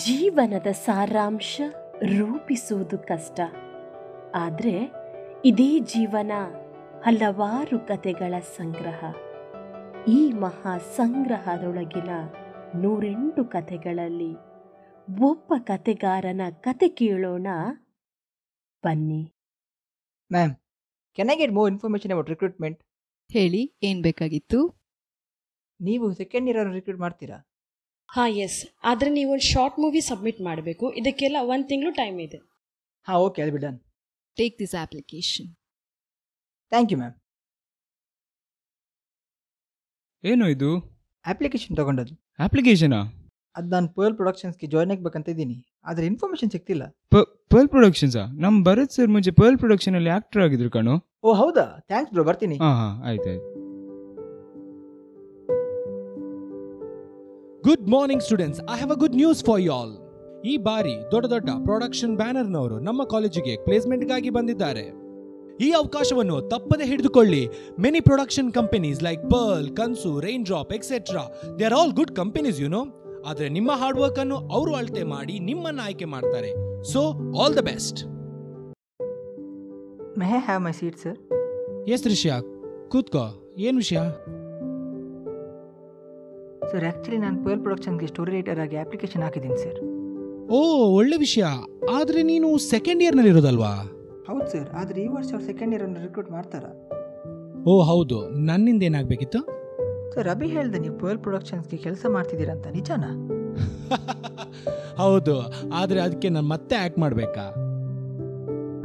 ಜೀವನದ ಸಾರಾಂಶ ರೂಪಿಸುವುದು ಕಷ್ಟ. ಆದರೆ ಇದೇ ಜೀವನ ಹಲವಾರು ಕತೆಗಳ ಸಂಗ್ರಹ. ಈ ಮಹಾ ಸಂಗ್ರಹದೊಳಗಿನ 108 ಕತೆಗಳಲ್ಲಿ ಒಬ್ಬ ಕತೆಗಾರನ ಕತೆ ಕೇಳೋಣ ಬನ್ನಿ. Ma'am, can I get more information about recruitment? ಹೇಳಿ, ಏನು ಬೇಕಾಗಿತ್ತು? ನೀವು ಸೆಕೆಂಡ್ ಇಯರ್ ರಿಕ್ರೂಟ್ ಮಾಡ್ತೀರಾ? ಹಾಂ, ಎಸ್. ಆದರೆ ನೀವು ಒಂದು ಶಾರ್ಟ್ ಮೂವಿ ಸಬ್ಮಿಟ್ ಮಾಡಬೇಕು. ಇದಕ್ಕೆಲ್ಲ 1 ತಿಂಗಳು ಟೈಮ್ ಇದೆ. ಹಾಂ, okay, I'll be done. Take this application. Thank you ma'am. ಏನು ಇದು? ಅಪ್ಲಿಕೇಶನ್ ತಗೊಂಡದ್ದು. ಅಪ್ಲಿಕೇಶನಾ? ಅದು ನಾನು ಪರ್ಲ್ ಪ್ರೊಡಕ್ಷನ್ಸ್ಗೆ ಜಾಯ್ನ್ ಆಗಬೇಕಂತ ಇದ್ದೀನಿ, ಆದರೆ ಇನ್ಫಾರ್ಮೇಷನ್ ಸಿಗ್ತಿಲ್ಲ. ಪರ್ಲ್ ಪ್ರೊಡಕ್ಷನ್ಸಾ? ನಮ್ಮ ಭರತ್ ಸರ್ ಮುಂಚೆ ಪರ್ಲ್ ಪ್ರೊಡಕ್ಷನಲ್ಲಿ ಆಕ್ಟರ್ ಆಗಿದ್ರು ಕಣೋ. ಓ ಹೌದಾ? ಥ್ಯಾಂಕ್ಸ್ ಬ್ರೋ, ಬರ್ತೀನಿ. ಹಾಂ, ಆಯ್ತು. Good morning students, I have a good news for you all. ಈ ಬಾರಿ ದೊಡ್ಡ ದೊಡ್ಡ ಪ್ರೊಡಕ್ಷನ್ ಬ್ಯಾನರ್ನವರು ನಮ್ಮ ಕಾಲೇಜಿಗೆ ಪ್ಲೇಸ್ಮೆಂಟ್ಗಾಗಿ ಬಂದಿದ್ದಾರೆ. ಈ ಅವಕಾಶವನ್ನು ತಪ್ಪದೆ ಹಿಡಿದುಕೊಳ್ಳಿ. Many production companies like pearl, Kanasu, rain drop et cetera, they are all good companies you know. ಆದರೆ ನಿಮ್ಮ ಹಾರ್ಡ್ ವರ್ಕ್ ಅನ್ನು ಅವರು ಅಳತೆ ಮಾಡಿ ನಿಮ್ಮನ್ನು ಆಯ್ಕೆ ಮಾಡ್ತಾರೆ. So all the best. May I have my seat sir? Yes Rishiya, ಕೂತ್ಕೋ. ಏನು ವಿಷಯ? ಸರ್, ಆ್ಯಕ್ಚುಲಿ ನಾನು ಪರ್ಲ್ ಪ್ರೊಡಕ್ಷನ್ಗೆ ಸ್ಟೋರಿ ರೈಟರ್ ಆಗಿ ಅಪ್ಲಿಕೇಶನ್ ಹಾಕಿದ್ದೀನಿ ಸರ್. ಓ, ಒಳ್ಳೆ ವಿಷಯ. ಆದರೆ ನೀನು ಸೆಕೆಂಡ್ ಇಯರ್ನಲ್ಲಿ ಇರೋದಲ್ವಾ? ಹೌದು ಸರ್, ಆದರೆ ಈ ವರ್ಷ ಅವ್ರು ಸೆಕೆಂಡ್ ಇಯರನ್ನು ರಿಕ್ರೂಟ್ ಮಾಡ್ತಾರಾ? ಓ ಹೌದು. ನನ್ನಿಂದ ಏನಾಗಬೇಕಿತ್ತು? ಸರ್, ಅಭಿ ಹೇಳ್ದೆ ನೀವು ಪರ್ಲ್ ಪ್ರೊಡಕ್ಷನ್ಸ್ಗೆ ಕೆಲಸ ಮಾಡ್ತಿದ್ದೀರಂತ, ನಿಜಾನಾ? ಹೌದು, ಆದರೆ ಅದಕ್ಕೆ ನಾನು ಮತ್ತೆ ಆ್ಯಕ್ಟ್ ಮಾಡಬೇಕಾ?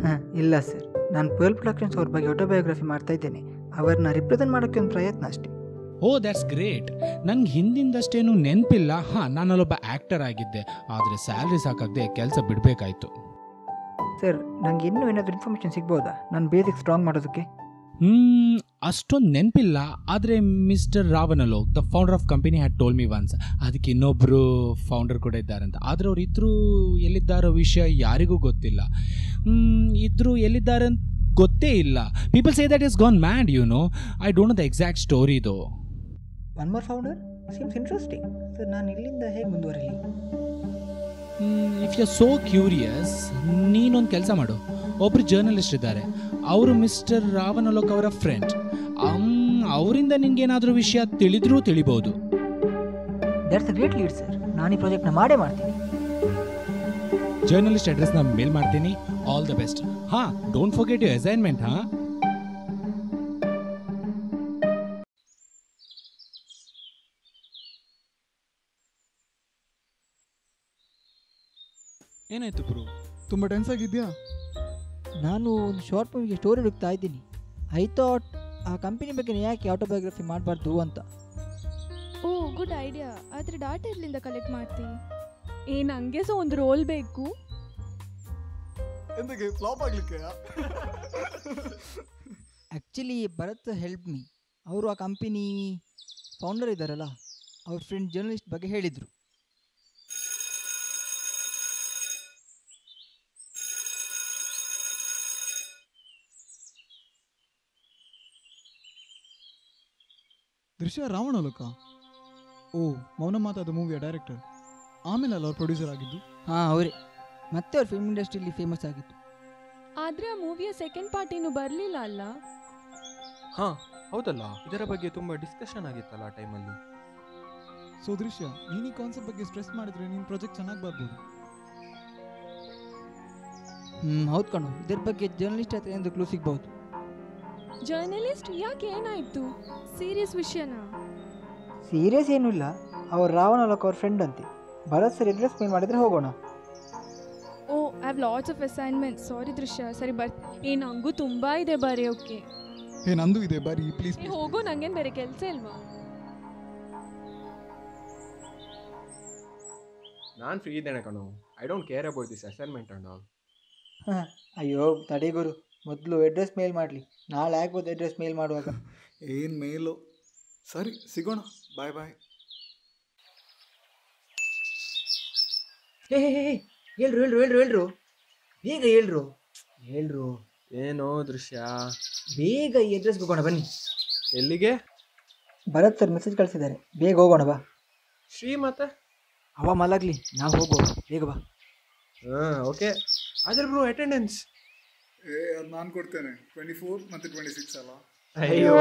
ಹಾಂ, ಇಲ್ಲ ಸರ್, ನಾನು ಪರ್ಲ್ ಪ್ರೊಡಕ್ಷನ್ಸ್ ಅವ್ರ ಬಗ್ಗೆ ಆಟೋಬಯೋಗ್ರಫಿ ಮಾಡ್ತಾ ಇದ್ದೇನೆ. ಅವ್ರನ್ನ ರಿಪ್ರೆಸೆಂಟ್ ಮಾಡೋಕ್ಕೆ ಒಂದು ಪ್ರಯತ್ನ ಅಷ್ಟೇ. ಓ, ದ್ಯಾಟ್ಸ್ ಗ್ರೇಟ್. ನಂಗೆ ಹಿಂದಿಂದಷ್ಟೇನು ನೆನಪಿಲ್ಲ. ಹಾಂ, ನಾನಲ್ಲೊಬ್ಬ ಆ್ಯಕ್ಟರ್ ಆಗಿದ್ದೆ, ಆದರೆ ಸ್ಯಾಲ್ರಿ ಸಾಕಾಗದೆ ಕೆಲಸ ಬಿಡಬೇಕಾಯ್ತು. ಸರ್, ನನಗೆ ಇನ್ನೂ ಏನಾದರೂ ಇನ್ಫಾರ್ಮೇಷನ್ ಸಿಗ್ಬೋದಾ ನಾನು ಬೇಸಿಕ್ ಸ್ಟ್ರಾಂಗ್ ಮಾಡೋದಕ್ಕೆ? ಅಷ್ಟೊಂದು ನೆನಪಿಲ್ಲ. ಆದರೆ ಮಿಸ್ಟರ್ ರಾವನಲೋ, the founder of company, had told me once. ಅದಕ್ಕೆ ಇನ್ನೊಬ್ಬರು ಫೌಂಡರ್ ಕೂಡ ಇದ್ದಾರಂತ. ಆದರೆ ಅವ್ರು ಇದ್ರೂ ಎಲ್ಲಿದ್ದಾರೋ ವಿಷಯ ಯಾರಿಗೂ ಗೊತ್ತಿಲ್ಲ. ಇದ್ರೂ ಎಲ್ಲಿದ್ದಾರೆ ಅಂತ ಗೊತ್ತೇ ಇಲ್ಲ. People say that is gone mad, you know. I don't know the exact story though. One more founder seems interesting. Sir, ನಾನು ಇಲ್ಲಿಂದ ಹೇಗೆ ಮುಂದುವರಿಲಿ? If you are so curious, ನೀನೊಂದು ಕೆಲಸ ಮಾಡು. ಒಬ್ಬರು ಜರ್ನಲಿಸ್ಟ್ ಇದ್ದಾರೆ, ಅವರು ಮಿಸ್ಟರ್ ರಾವನಲೋಕ್ ಅವರ ಫ್ರೆಂಡ್. ಅವರಿಂದ ನಿನ್ಗೇನಾದರೂ ವಿಷಯ ತಿಳಿದ್ರೂ ತಿಳಿಬಹುದು. That's a great lead sir. ನಾನು ಈ ಪ್ರಾಜೆಕ್ಟ್ನ ಮಾಡೇ ಮಾಡ್ತೀನಿ. ಜರ್ನಲಿಸ್ಟ್ ಅಡ್ರೆಸ್ನ ಮೇಲ್ ಮಾಡ್ತೀನಿ. All the best. ಹಾಂ, ಡೋಂಟ್ ಫರ್ಗೆಟ್ ಯುವರ್ ಅಸೈನ್ಮೆಂಟ್. ಹಾಂ, ಏನಾಯ್ತು ಬ್ರೋ? ತುಂಬ ಟೆನ್ಸ್ ಆಗಿದೆಯಾ? ನಾನು ಒಂದು ಶಾರ್ಟ್ ಮೂವಿಗೆ ಸ್ಟೋರಿ ಹುಡುಕ್ತಾ ಇದ್ದೀನಿ. ಐ ಥಾಟ್ ಆ ಕಂಪನಿ ಬಗ್ಗೆ ಯಾಕೆ ಆಟೋಬಯೋಗ್ರಫಿ ಮಾಡಬಾರ್ದು ಅಂತ. Oh, good idea. ಆದರೆ ಡಾಟಾ ಎಲ್ಲಿಂದ ಕಲೆಕ್ಟ್ ಮಾಡ್ತೀವಿ? ನನಗೆ ಸಹ ಒಂದು ರೋಲ್ ಬೇಕು. ಎಂದಕ್ಕೆ ಫ್ಲಾಪ್ ಆಗಲಿಕ್ಕೆ? Actually Bharat help me. ಅವರು ಆ ಕಂಪನಿ ಫೌಂಡರ್ ಇದ್ದಾರಲ್ಲ, ಅವ್ರ ಫ್ರೆಂಡ್ ಜರ್ನಲಿಸ್ಟ್ ಬಗ್ಗೆ ಹೇಳಿದರು. ದೃಶ್ಯ ರಾವಣಲೋಕ? ಓ, ಮೌನ ಮಾತಾದ ಮೂವಿಯ ಡೈರೆಕ್ಟರ್. ಆಮೇಲೆ ಅಲ್ಲ ಅವ್ರು ಪ್ರೊಡ್ಯೂಸರ್ ಆಗಿದ್ದು? ಹಾಂ, ಅವರೇ. ಮತ್ತೆ ಅವ್ರ ಫಿಲ್ಮ್ ಇಂಡಸ್ಟ್ರಿಯಲ್ಲಿ ಫೇಮಸ್ ಆಗಿತ್ತು. ಆದರೆ ಆ ಮೂವಿಯ ಸೆಕೆಂಡ್ ಪಾರ್ಟ್ ಇನ್ನೂ ಬರಲಿಲ್ಲ ಅಲ್ಲ? ಹಾಂ ಹೌದಲ್ಲ, ಇದರ ಬಗ್ಗೆ ತುಂಬ ಡಿಸ್ಕಷನ್ ಆಗಿತ್ತಲ್ಲ ಆ ಟೈಮಲ್ಲಿ. ಸೊ ದೃಶ್ಯ, ನೀನು ಈ ಕಾನ್ಸೆಪ್ಟ್ ಬಗ್ಗೆ ಸ್ಟ್ರೆಸ್ ಮಾಡಿದ್ರೆ ನಿನ್ನ ಪ್ರಾಜೆಕ್ಟ್ ಚೆನ್ನಾಗಿ ಬರ್ಬೋದು. ಹೌದು ಕಣೋ, ಇದ್ರ ಬಗ್ಗೆ ಜರ್ನಲಿಸ್ಟ್ ಹತ್ರ ಎಂದು ಕ್ಲೂ ಸಿಗ್ಬೋದು. ಜರ್ನಲಿಸ್ಟ್ ಯಾಕೆ, ಏನಾಯಿತು? ಸೀರಿಯಸ್ ವಿಷಯನಾ? ಸೀರಿಯಸ್ ಏನೂ ಇಲ್ಲ. ಅವ್ರು ರಾವಣಲೋಕ್ ಅವ್ರ ಫ್ರೆಂಡ್ ಅಂತೆ. ಭರತ್ ಸರ್ ಅಡ್ರೆಸ್ ಮೇಲ್ ಮಾಡಿದರೆ ಹೋಗೋಣ. Oh, I have lots of assignment. Sorry Drishya, ಸರಿ ನಂಗೂ ತುಂಬ ಇದೆ ಬರೆಯೋಕೆ. ನಂದು ಇದೆ, ಬರೀ ಪ್ಲೀಸ್. ಹೋಗೋ, ನಂಗೇನು ಬೇರೆ ಕೆಲಸ ಇಲ್ವಾ? ನಾನು ಫ್ರೀ ಇದ್ದೇನೆ ಕಣೋ. I don't care about this assignment and all. ಹಾಂ, ಅಯ್ಯೋ ತಡೆ ಗುರು, ಮೊದಲು ಅಡ್ರೆಸ್ ಮೇಲ್ ಮಾಡಲಿ. ನಾಳೆ ಆಗ್ಬೋದು ಅಡ್ರೆಸ್ ಮೇಲ್ ಮಾಡುವಾಗ. ಏನು ಮೇಲು? ಸರಿ, ಸಿಗೋಣ. ಬಾಯ್ ಬಾಯ್. ಹೇಳ್ರು ಬೇಗ ಹೇಳ್ರು. ಏನೋ ದೃಶ್ಯ, ಬೇಗ ಈ ಅಡ್ರೆಸ್ಗೆ ಹೋಗೋಣ ಬನ್ನಿ. ಎಲ್ಲಿಗೆ? ಭರತ್ ಸರ್ ಮೆಸೇಜ್ ಕಳಿಸಿದ್ದಾರೆ, ಬೇಗ ಹೋಗೋಣ ಬಾ. ಶ್ರೀ ಮತ್ತೆ ಅವ ಮಲಗಲಿ, ನಾವು ಹೋಗುವ, ಬೇಗ ಬಾ. ಹಾಂ ಓಕೆ. ಆದರೆ ಬ್ರೋ ಅಟೆಂಡೆನ್ಸ್ ಅದು ನಾನು ಕೊಡ್ತೇನೆ. 24 ಮತ್ತು 26 ಅಲ್ಲ? ಅಯ್ಯೋ.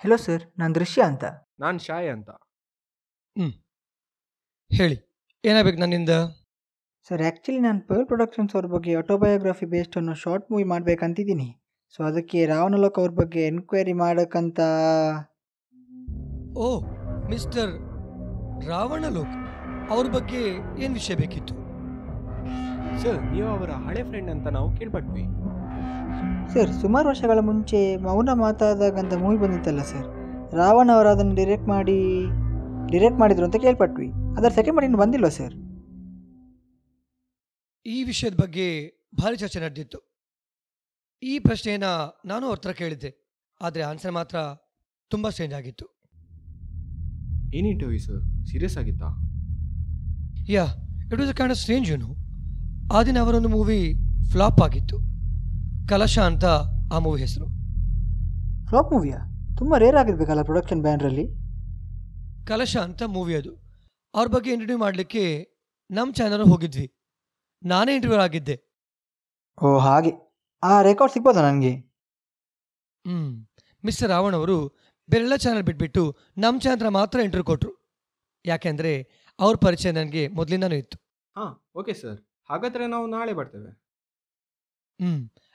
ಹಲೋ ಸರ್, ನಾನು ದೃಶ್ಯ ಅಂತ. ನಾನು ಶಾಯ್ ಅಂತ. ಹೇಳಿ, ಏನಾಗಬೇಕು ನನ್ನಿಂದ? ಸರ್ ಆ್ಯಕ್ಚುಲಿ ನಾನು ಪರ್ಲ್ ಪ್ರೊಡಕ್ಷನ್ಸ್ ಅವ್ರ ಬಗ್ಗೆ ಆಟೋಬಯೋಗ್ರಫಿ ಬೇಸ್ಡ್ ಅನ್ನೋ ಶಾರ್ಟ್ ಮೂವಿ ಮಾಡಬೇಕಂತಿದ್ದೀನಿ. ಸೊ ಅದಕ್ಕೆ ರಾವಣಲೋಕ ಅವ್ರ ಬಗ್ಗೆ ಎನ್ಕ್ವೈರಿ ಮಾಡೋಕ್ಕಂತ. ಓ, ಮಿಸ್ಟರ್ ರಾವಣಲೋಕ್ ಅವ್ರ ಬಗ್ಗೆ ಏನು ವಿಷಯ ಬೇಕಿತ್ತು? ಸರ್, ನೀವು ಅವರ ಹಳೆ ಫ್ರೆಂಡ್ ಅಂತ ನಾವು ಕೇಳ್ಪಟ್ವಿ. ಸರ್, ಸುಮಾರು ವರ್ಷಗಳ ಮುಂಚೆ ಮೌನ ಮಾತಾದಾಗಂತ ಮೂವಿ ಬಂದಿತ್ತಲ್ಲ ಸರ್, ರಾವಣ ಅವರು ಅದನ್ನು ಡಿರೆಕ್ಟ್ ಮಾಡಿದ್ರು ಅಂತ ಕೇಳ್ಪಟ್ವಿ. ಅದರ ಸೆಕೆಂಡ್ ಪಾರ್ಟ್ ಇನ್ನು ಬಂದಿಲ್ವಾ ಸರ್? ಈ ವಿಷಯದ ಬಗ್ಗೆ ಭಾರಿ ಚರ್ಚೆ ನಡೆದಿತ್ತು. ಈ ಪ್ರಶ್ನೆಯನ್ನ ನಾನು ಅವ್ರ ಹತ್ರ ಕೇಳಿದ್ದೆ, ಆದರೆ ಆನ್ಸರ್ ಮಾತ್ರ ತುಂಬ ಸ್ಟ್ರೇಂಜ್ ಆಗಿತ್ತು. ಏನು ಇಂಟರ್ವ್ಯೂ ಸರ್? ಸೀರಿಯಸ್ ಆಗಿತ್ತಾ? Yeah, it was a kind of strange you know. ಆ ದಿನ ಅವರೊಂದು ಮೂವಿ ಫ್ಲಾಪ್ ಆಗಿತ್ತು, ಕಲಶ ಅಂತ ಆ ಮೂವಿ ಹೆಸರು. ಫ್ಲಾಪ್ ಮೂವಿಯಾ? ತುಂಬ ರೇರ್ ಆಗಿರ್ಬೇಕಲ್ಲ ಪ್ರೊಡಕ್ಷನ್ ಬ್ಯಾನರಲ್ಲಿ. ಕಲಶ ಅಂತ ಮೂವಿ ಅದು. ಅವ್ರ ಬಗ್ಗೆ ಇಂಟರ್ವ್ಯೂ ಮಾಡಲಿಕ್ಕೆ ನಮ್ಮ ಚಾನಲ್ ಹೋಗಿದ್ವಿ. ನಾನೇ ಇಂಟರ್ವ್ಯೂ ಆಗಿದ್ದೆ. ಓ ಹಾಗೆ, ಆ ರೆಕಾರ್ಡ್ ಸಿಗ್ಬೋದಾ ನನಗೆ? ಮಿಸ್ಟರ್ ರಾವಣ್ ಅವರು ಬೇರೆಲ್ಲ ಚಾನಲ್ ಬಿಟ್ಬಿಟ್ಟು ನಮ್ಮ ಚಾನಲ್ ಮಾತ್ರ ಇಂಟರ್ವ್ಯೂ ಕೊಟ್ಟರು. ಯಾಕೆಂದರೆ ಅವ್ರ ಪರಿಚಯ ನನಗೆ ಮೊದಲಿಂದನೂ ಇತ್ತು. ಹಾಂ ಓಕೆ ಸರ್, ಹಾಗಾದರೆ ನಾವು ನಾಳೆ ಬರ್ತೇವೆ.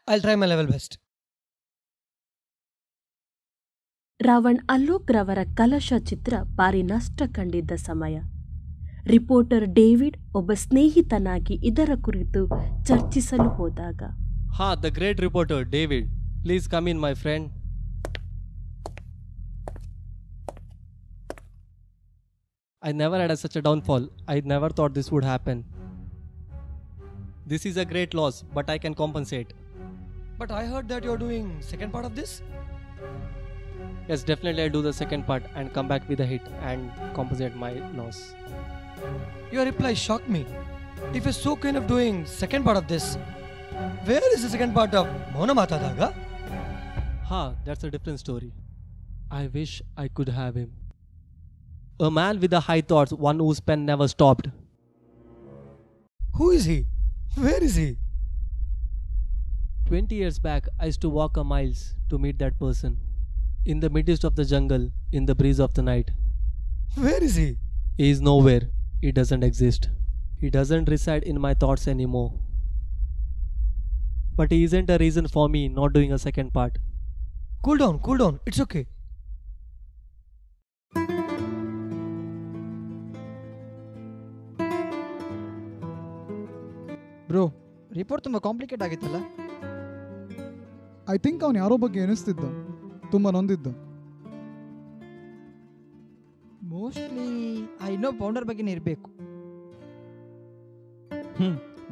I try my level best. Ravan Alok ರವರ ಕಲಶ ಚಿತ್ರ ಭಾರಿ ನಷ್ಟ ಕಂಡಿದ್ದ ಸಮಯ. ರಿಪೋರ್ಟರ್ ಡೇವಿಡ್ ಒಬ್ಬ ಸ್ನೇಹಿತನಾಗಿ ಇದರ ಕುರಿತು ಚರ್ಚಿಸಲು ಹೋದಾಗ, the great reporter David, please come in my friend. I never had such a downfall. I never thought this would happen. This is a great loss, but I can compensate. But I heard that you're doing second part of this? Yes, definitely I'll do the second part and come back with a hit and compensate my loss. Your reply shocked me. If you're so kind of doing second part of this, where is the second part of Mauna Matadaga? That's a different story. I wish I could have him. A man with a high thoughts, one whose pen never stopped. Who is he? Where is he? 20 years back, I used to walk a miles to meet that person. In the midst of the jungle, in the breeze of the night. Where is he? He is nowhere. He doesn't exist. He doesn't reside in my thoughts anymore. But he isn't a reason for me not doing a second part. Cool down. It's okay. Bro, report ತುಂಬ complicate ಆಗಿತ್ತಲ್ಲ? I think ಅವನು ಯಾರೋ ಬಗ್ಗೆ ಎನಿಸ್ತಿದ್ದ, ತುಂಬ ನೊಂದಿದ್ದ. Mostly ಆ ಇನ್ನೊಬ್ಬ founder ಬಗ್ಗೆನೇ ಇರಬೇಕು.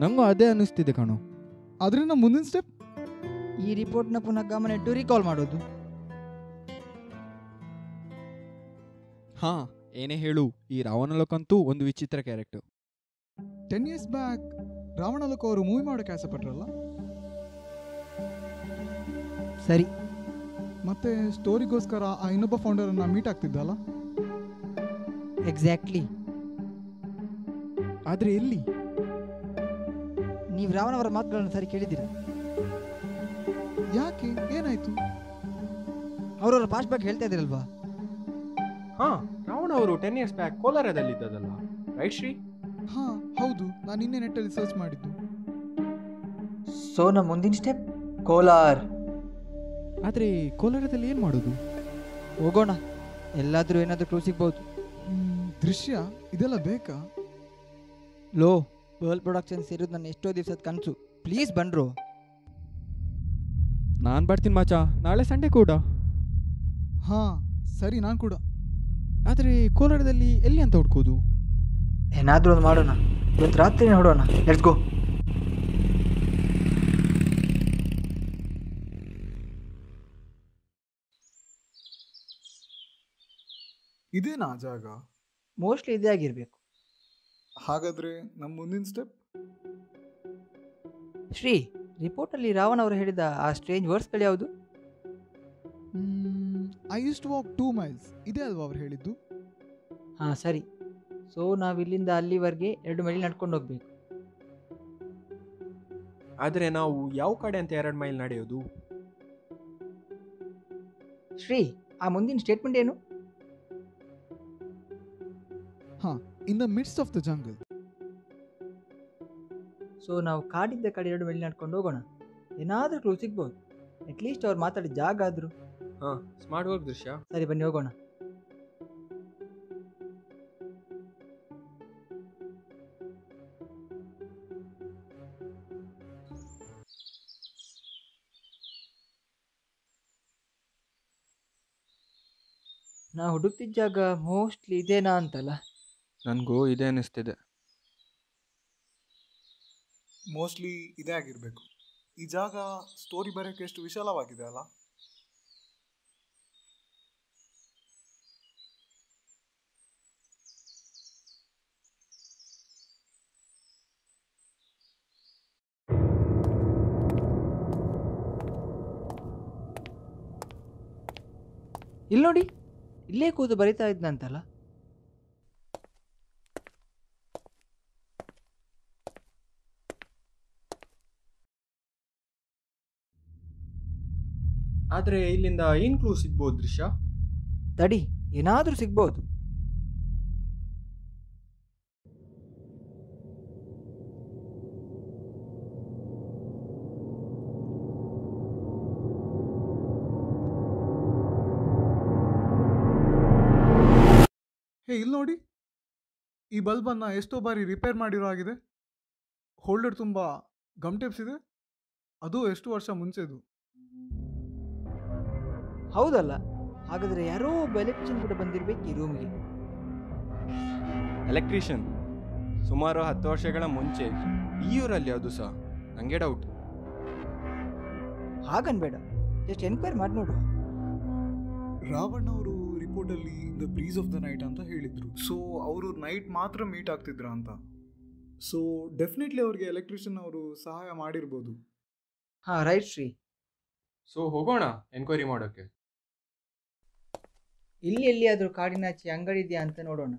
ನಂಗೂ ಅದೇ ಅನ್ನಿಸ್ತಿದೆ ಕಣೋ. ಅದರಿಂದ ಮುಂದಿನ ಸ್ಟೆಪ್ ಈ ರಿಪೋರ್ಟ್ನ ಪುನಃ ಗಮನ ಇಟ್ಟು ರೀಕಾಲ್ ಮಾಡೋದು. ಏನೇ ಹೇಳು, ಈ ರಾವಣಲೋಕಂತೂ ಒಂದು ವಿಚಿತ್ರ ಕ್ಯಾರೆಕ್ಟರ್. 10 years ಬ್ಯಾಕ್ ರಾವಣಲೋಕ ಅವರು ಮೂವಿ ಮಾಡೋಕೆ ಆಸೆ ಪಟ್ರಲ್ಲ? ಸರಿ, ಮತ್ತೆ ಸ್ಟೋರಿಗೋಸ್ಕರ ಆ ಇನ್ನೊಬ್ಬ ಫೌಂಡರನ್ನು ಮೀಟ್ ಆಗ್ತಿದ್ದಲ್ಲ? ಎಕ್ಸಾಕ್ಟ್ಲಿ. ಆದರೆ ಎಲ್ಲಿ? ನೀವು ರಾವಣವರ ಮಾತುಗಳನ್ನು ಸರಿ ಕೇಳಿದ್ದೀರಾ? ಯಾಕೆ, ಏನಾಯ್ತು? ಅವರವರ ಪಾಸ್ಟ್ ಬಗ್ಗೆ ಹೇಳ್ತಾ ಇದ್ದೀರಲ್ವಾ? ರಾವಣ ಅವರು 10 years ಬ್ಯಾಕ್ ಕೋಲಾರದಲ್ಲಿದ್ದದಲ್ಲ, ರೈಟ್ ಶ್ರೀ? ಹೌದು, ನಾನು ನಿನ್ನೆ ನೆಟ್ಟಲ್ಲಿ ಸರ್ಚ್ ಮಾಡಿದ್ದು. ಸೊ ನಮ್ಮ ಮುಂದಿನ ಸ್ಟೆಪ್ ಕೋಲಾರ್. ಆದರೆ ಕೋಲಾರದಲ್ಲಿ ಏನು ಮಾಡೋದು? ಹೋಗೋಣ, ಎಲ್ಲಾದರೂ ಏನಾದರೂ ಕ್ಲೂ ಸಿಗ್ಬೋದು. ದೃಶ್ಯ, ಇದೆಲ್ಲ ಬೇಕಾ? ಪರ್ಲ್ ಪ್ರೊಡಕ್ಷನ್ಸ್ ಇರೋದು ನನ್ನ ಎಷ್ಟೋ ದಿವಸದ ಕನಸು. ಪ್ಲೀಸ್ ಬನ್ರೋ. ನಾನು ಬರ್ತೀನಿ ಮಾಚಾ, ನಾಳೆ ಸಂಡೇ ಕೂಡ. ಸರಿ, ನಾನು ಕೂಡ. ಆದರೆ ಕೋಲಾರದಲ್ಲಿ ಎಲ್ಲಿ ಅಂತ ಹುಡ್ಕೋದು? ಏನಾದರೂ ಒಂದು ಮಾಡೋಣ, ಇವತ್ತು ರಾತ್ರಿನೇ ಹೊಡೋಣ. Let's go. ಇದೇನಾ ಜಾಗ? ಮೋಸ್ಟ್ಲಿ ಇದೇ ಆಗಿರಬೇಕು. ಹಾಗಾದರೆ ನಮ್ಮ ಮುಂದಿನ ಸ್ಟೆಪ್? ಶ್ರೀ, ರಿಪೋರ್ಟಲ್ಲಿ ರಾವಣ್ ಅವರು ಹೇಳಿದ ಆ ಸ್ಟ್ರೇಂಜ್ ವರ್ಡ್ಸ್ಗಳು ಯಾವುದು? I use to walk 2 miles. ಇದೇ ಅಲ್ವಾ ಅವ್ರು ಹೇಳಿದ್ದು? ಹಾಂ ಸರಿ. ಸೊ ನಾವಿಲ್ಲಿಂದ ಅಲ್ಲಿವರೆಗೆ 2 ಮೈಲಿ ನಡ್ಕೊಂಡು ಹೋಗ್ಬೇಕು. ಆದರೆ ನಾವು ಯಾವ ಕಡೆ ಅಂತ 2 ಮೈಲ್ ನಡೆಯೋದು? ಶ್ರೀ, ಆ ಮುಂದಿನ ಸ್ಟೇಟ್ಮೆಂಟ್ ಏನು? ಹಾಂ, in the midst of the jungle. So ನಾವು ಕಾಡಿದ್ದ ಕಡೆ 2 ಮೈಲಿ ನಡ್ಕೊಂಡು ಹೋಗೋಣ. ಏನಾದರೂ ಕ್ಲೂ ಸಿಗ್ಬೋದು. ಅಟ್ಲೀಸ್ಟ್ ಅವ್ರು ಮಾತಾಡಿದ ಜಾಗ ಆದರೂ. ಹಾಂ, ಸ್ಮಾರ್ಟ್ ವರ್ಕ್ ದೃಶ್ಯ. ಸರಿ, ಬನ್ನಿ ಹೋಗೋಣ. ನಾ ಹುಡುಕ್ತಿದ್ದ ಜಾಗ ಮೋಸ್ಟ್ಲಿ ಇದೇನಾ ಅಂತಲ್ಲ. ನನಗೂ ಇದೇ ಅನ್ನಿಸ್ತಿದೆ. ಮೋಸ್ಟ್ಲಿ ಇದೇ ಆಗಿರಬೇಕು. ಈ ಜಾಗ ಸ್ಟೋರಿ ಬರೆಯೋಕ್ಕೆ ಎಷ್ಟು ವಿಶಾಲವಾಗಿದೆ ಅಲ್ಲ? ಇಲ್ಲಿ ನೋಡಿ, ಇಲ್ಲೇ ಕೂತು ಬರಿತಾ ಇದ್ನಂತಲ್ಲ. ಆದರೆ ಇಲ್ಲಿಂದ ಏನು ಕ್ಲೂ ಸಿಗ್ಬೋದು ದೃಶ್ಯ? ತಡಿ, ಏನಾದರೂ ಸಿಗ್ಬೋದು. ಹೇ, ಇಲ್ಲಿ ನೋಡಿ, ಈ ಬಲ್ಬನ್ನು ಎಷ್ಟೋ ಬಾರಿ ರಿಪೇರ್ ಮಾಡಿರೋ ಆಗಿದೆ. ಹೋಲ್ಡರ್ ತುಂಬ ಗಮ್ ಟೇಪ್ಸ್ ಇದೆ. ಅದು ಎಷ್ಟು ವರ್ಷ ಮುಂಚೆದು. ಹೌದಲ್ಲ? ಹಾಗಾದರೆ ಯಾರೋ ಒಬ್ಬ ಎಲೆಕ್ಟ್ರಿಷಿಯನ್ ಕೂಡ ಬಂದಿರಬೇಕು ಈ ರೂಮ್ಗೆ. ಎಲೆಕ್ಟ್ರಿಷಿಯನ್ ಸುಮಾರು 10 ವರ್ಷಗಳ ಮುಂಚೆ ಈ ಊರಲ್ಲಿ ಅದು ಸಹ ನನಗೆ ಡೌಟ್. ಹಾಗನ್ಬೇಡ, ಜಸ್ಟ್ ಎನ್ಕ್ವೈರಿ ಮಾಡಿ ನೋಡು. ರಾವಣ್ ಅವರು ರಿಪೋರ್ಟಲ್ಲಿ the breeze of the night ಅಂತ ಹೇಳಿದ್ರು. ಸೊ ಅವರು ನೈಟ್ ಮಾತ್ರ ಮೀಟ್ ಆಗ್ತಿದ್ರ ಅಂತ. ಸೊ ಡೆಫಿನೆಟ್ಲಿ ಅವ್ರಿಗೆ ಎಲೆಕ್ಟ್ರಿಷಿಯನ್ ಅವರು ಸಹಾಯ ಮಾಡಿರ್ಬೋದು. ಹಾಂ, ರೈಟ್ ಶ್ರೀ. ಸೊ ಹೋಗೋಣ ಎನ್ಕ್ವೈರಿ ಮಾಡೋಕ್ಕೆ. ಇಲ್ಲಿ ಎಲ್ಲಿಯಾದರೂ ಕಾಡಿನಾಚೆ ಅಂಗಡಿ ಇದೆಯಾ ಅಂತ ನೋಡೋಣ.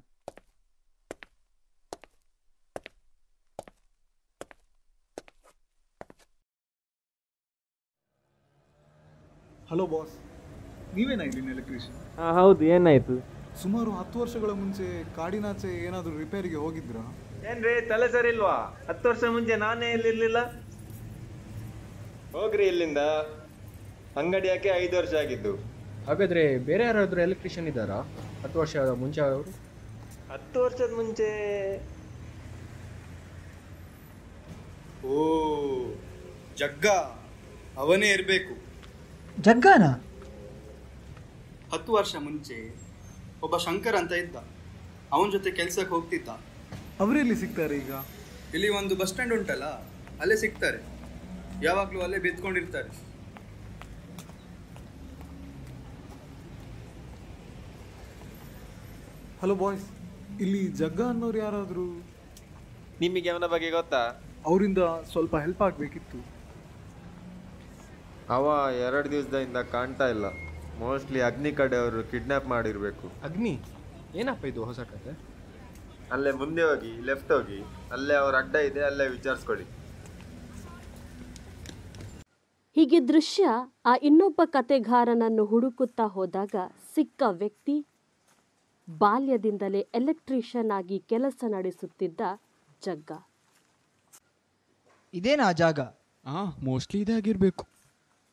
ಹಲೋ ಬಾಸ್, ನೀವೇನಾ ಇಲ್ಲಿನ ಎಲೆಕ್ಟ್ರಿಷಿಯನ್? ಹೌದು, ಏನಾಯ್ತು? ಸುಮಾರು 10 ವರ್ಷಗಳ ಮುಂಚೆ ಕಾಡಿನಾಚೆ ಏನಾದರೂ ರಿಪೇರಿಗೆ ಹೋಗಿದ್ರಾ? ಏನ್ರಿ ತಲೆ ಸರಿ ಇಲ್ವಾ? 10 ವರ್ಷ ಮುಂಚೆ ನಾನೇ ಇಲ್ಲಿರ್ಲಿಲ್ಲ. ಹೋಗ್ರಿ ಇಲ್ಲಿಂದ. ಅಂಗಡಿ ಯಾಕೆ 5 ವರ್ಷ ಆಗಿದ್ದು. ಹಾಗಾದರೆ ಬೇರೆ ಯಾರಾದರೂ ಎಲೆಕ್ಟ್ರಿಷಿಯನ್ ಇದ್ದಾರಾ 10 ವರ್ಷ ಮುಂಚೆ ಅವರು? 10 ವರ್ಷದ ಮುಂಚೆ? ಓ, ಜಗ್ಗ ಅವನೇ ಇರಬೇಕು. ಜಗ್ಗನ? 10 ವರ್ಷ ಮುಂಚೆ ಒಬ್ಬ ಶಂಕರ್ ಅಂತ ಇದ್ದ. ಅವನ ಜೊತೆ ಕೆಲ್ಸಕ್ಕೆ ಹೋಗ್ತಿದ್ದ. ಅವರೆಲ್ಲಿ ಸಿಗ್ತಾರೆ ಈಗ? ಇಲ್ಲಿ ಒಂದು ಬಸ್ ಸ್ಟ್ಯಾಂಡ್ ಉಂಟಲ್ಲ, ಅಲ್ಲೇ ಸಿಗ್ತಾರೆ. ಯಾವಾಗಲೂ ಅಲ್ಲೇ ಬಿದ್ಕೊಂಡಿರ್ತಾರೆ. ಹಲೋ ಬಾಯ್ಸ್, ಇಲ್ಲಿ ಜಗ್ಗ ಅನ್ನೋರು ಯಾರಾದರೂ? ನಿಮಗೆ ಅವನ ಬಗ್ಗೆ ಗೊತ್ತಾ? ಅವರಿಂದ ಸ್ವಲ್ಪ ಹೆಲ್ಪ್ ಆಗಬೇಕಿತ್ತು. ಅವ 2 ದಿವಸದಿಂದ ಕಾಣ್ತಾ ಇಲ್ಲ. ಮೋಸ್ಟ್ಲಿ ಅಗ್ನಿ ಕಡೆಯವರು ಕಿಡ್ನಾಪ್ ಮಾಡಿರಬೇಕು. ಅಗ್ನಿ? ಏನಪ್ಪ ಇದು ಹೊಸ ಕತೆ? ಅಲ್ಲೇ ಮುಂದೆ ಹೋಗಿ ಲೆಫ್ಟ್ ಹೋಗಿ, ಅಲ್ಲೇ ಅವ್ರ ಅಡ್ಡ ಇದೆ, ಅಲ್ಲೇ ವಿಚಾರಿಸ್ಕೊಳ್ಳಿ. ಹೀಗೆ ದೃಶ್ಯ ಆ ಇನ್ನೊಬ್ಬ ಕತೆಗಾರನನ್ನು ಹುಡುಕುತ್ತಾ ಹೋದಾಗ ಸಿಕ್ಕ ವ್ಯಕ್ತಿ ಬಾಲ್ಯದಿಂದಲೇ ಎಲೆಕ್ಟ್ರಿಷಿಯನ್ ಆಗಿ ಕೆಲಸ ನಡೆಸುತ್ತಿದ್ದ ಜಗ್ಗ. ಇದೇನಾ ಜಾಗ? ಮೋಸ್ಟ್ಲಿ ಇದೇ ಆಗಿರಬೇಕು.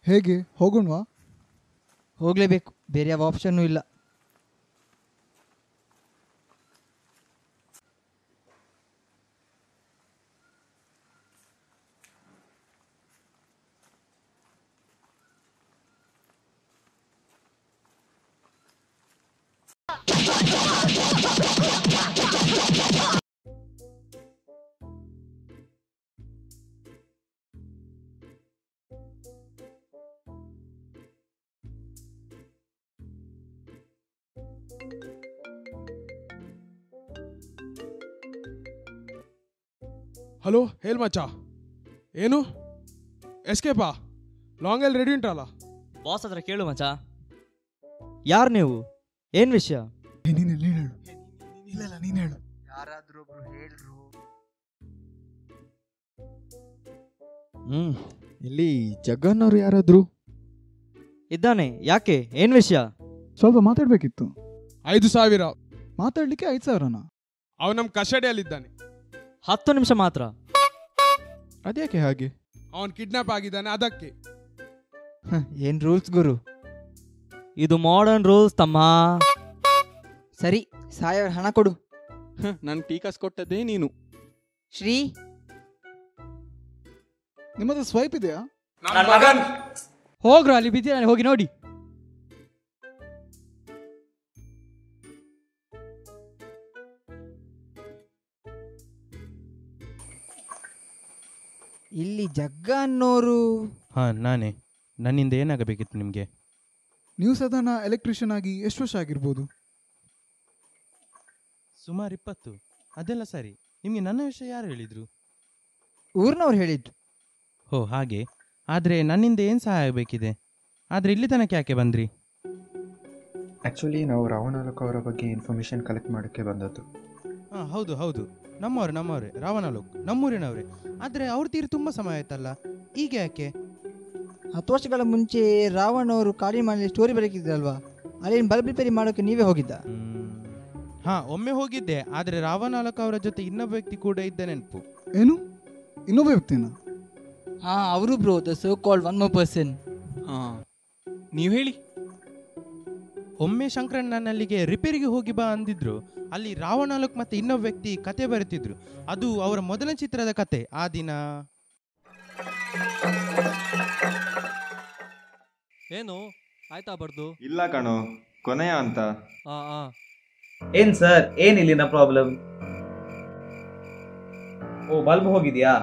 ಹೇಗೆ ಹೋಗೋಣವಾ? ಹೋಗಲೇಬೇಕು, ಬೇರೆ ಯಾವ ಆಪ್ಷನ್ನೂ ಇಲ್ಲ. ಹಲೋ ಹೇಲ್ ಮಚ್ಚ, ಏನು ಎಸ್ಕೇಪಾ? ಲಾಂಗ್ ಎಲ್ ರೆಡಿ ಉಂಟಲ್ಲ? ಬಾಸ್ ಹತ್ರ ಕೇಳು ಮಚ್ಚ. ಯಾರು ನೀವು? ಏನು ವಿಷಯ? ನೀನು ಹೇಳು. ಇಲ್ಲ ನೀನು ಹೇಳು. ಯಾರಾದ್ರೂ ಒಬ್ರು ಹೇಳ್ರು. ಇಲ್ಲಿ ಜಗನ್ನವ್ರು ಯಾರಾದ್ರು ಇದ್ದಾನೆ. ಯಾಕೆ? ಏನು ವಿಷಯ? ಸ್ವಲ್ಪ ಮಾತಾಡ್ಬೇಕಿತ್ತು. 5,000. ಮಾತಾಡ್ಲಿಕ್ಕೆ 5,000ನಾ? ಅವನು ನಮ್ಮ ಕಸ್ಟಡಿಯಲ್ಲಿದ್ದಾನೆ. 10 ನಿಮಿಷ ಮಾತ್ರ. ಅದ್ಯಾಕೆ ಹಾಗೆ? ಅವನು ಕಿಡ್ನಾಪ್ ಆಗಿದ್ದಾನೆ, ಅದಕ್ಕೆ. ಏನ್ ರೂಲ್ಸ್ ಗುರು? ಇದು ಮಾಡರ್ನ್ ರೂಲ್ಸ್ ತಮ್ಮ. ಸರಿ, 1,000 ಹಣ ಕೊಡು. ನನ್ ಟೀಕಾಸ್ ಕೊಟ್ಟದ್ದೇ ನೀನು. ಶ್ರೀ, ನಿಮ್ಮದು ಸ್ವೈಪ್ ಇದೆಯಾ? ಹೋಗ್ರು, ಅಲ್ಲಿ ಬಿದ್ದಿದ್ದಾನೆ, ಹೋಗಿ ನೋಡಿ. ಇಲ್ಲಿ ಜಗ್ಗ ಅನ್ನೋರು. ನಾನೇ. ನನ್ನಿಂದ ಏನಾಗಬೇಕಿತ್ತು ನಿಮಗೆ? ನೀವು ಸಾಧಾರಣ ಎಲೆಕ್ಟ್ರಿಷಿಯನ್ ಆಗಿ ಎಷ್ಟು ವರ್ಷ ಆಗಿರ್ಬೋದು? ಸುಮಾರು 20. ಅದೆಲ್ಲ ಸರಿ. ನಿಮಗೆ ನನ್ನ ವಿಷಯ ಯಾರು ಹೇಳಿದ್ರು? ಊರಿನವ್ರು ಹೇಳಿದ್ದು. ಹಾಗೆ. ಆದರೆ ನನ್ನಿಂದ ಏನು ಸಹಾಯ ಆಗಬೇಕಿದೆ? ಆದರೆ ಇಲ್ಲಿ ತನಕ ಯಾಕೆ ಬಂದ್ರಿ? ಆ್ಯಕ್ಚುಲಿ ನಾವು ರಾವಣಾಲೋಕ್ ಅವರ ಬಗ್ಗೆ ಇನ್ಫಾರ್ಮೇಷನ್ ಕಲೆಕ್ಟ್ ಮಾಡೋಕ್ಕೆ ಬಂದದ್ದು. ಹೌದು. ನಮ್ಮವರೇ ರಾವಣಾಲೋಕ್, ನಮ್ಮೂರಿನವರೇ. ಆದರೆ ಅವ್ರು ತೀರಿ ತುಂಬ ಸಮಯ ಆಯ್ತಲ್ಲ, ಈಗ ಯಾಕೆ? 10 ವರ್ಷಗಳ ಮುಂಚೆ ರಾವಣ್ ಅವರು ಕಾಳಿ ಮನೆಯಲ್ಲಿ ಸ್ಟೋರಿ ಬರೆಕಿದ್ರಲ್ವಾ, ಅಲ್ಲಿನ ಬಲ್ಬ್ ರಿಪೇರಿ ಮಾಡೋಕೆ ನೀವೇ ಹೋಗಿದ್ದ? ಒಮ್ಮೆ ಹೋಗಿದ್ದೆ. ಆದರೆ ರಾವಣಾಲೋಕ್ ಅವರ ಜೊತೆ ಇನ್ನೊಬ್ಬ ವ್ಯಕ್ತಿ ಕೂಡ ಇದ್ದ ನೆನಪು. ಏನು? ಇನ್ನೊಬ್ಬ ವ್ಯಕ್ತಿನ? ಅವರು bro, the so called one more person. ನೀವು ಹೇಳಿ. ಒಮ್ಮೆ ಶಂಕರಣ್ಣ ನನ್ನಲ್ಲಿಗೆ ರಿಪೇರಿಗೆ ಹೋಗಿ ಬಾ ಅಂದಿದ್ರು. ಅಲ್ಲಿ ರಾವಣಾಲೋಕ್ ಮತ್ತೆ ಇನ್ನೊಬ್ಬ ವ್ಯಕ್ತಿ ಕತೆ ಬರೆತಿದ್ರು. ಅದು ಅವರ ಮೊದಲ ಚಿತ್ರದ ಕತೆ. ಆ ದಿನ ಏನು ಆಯ್ತಾ ಬರ್ದು? ಇಲ್ಲ ಕಣೋ, ಕೊನೆಯ ಅಂತ. ಏನ್ ಸರ್, ಏನ್ ಇಲ್ಲಿನ ಪ್ರಾಬ್ಲಮ್? ಓ, ಬಲ್ಬ್ ಹೋಗಿದ್ಯಾ?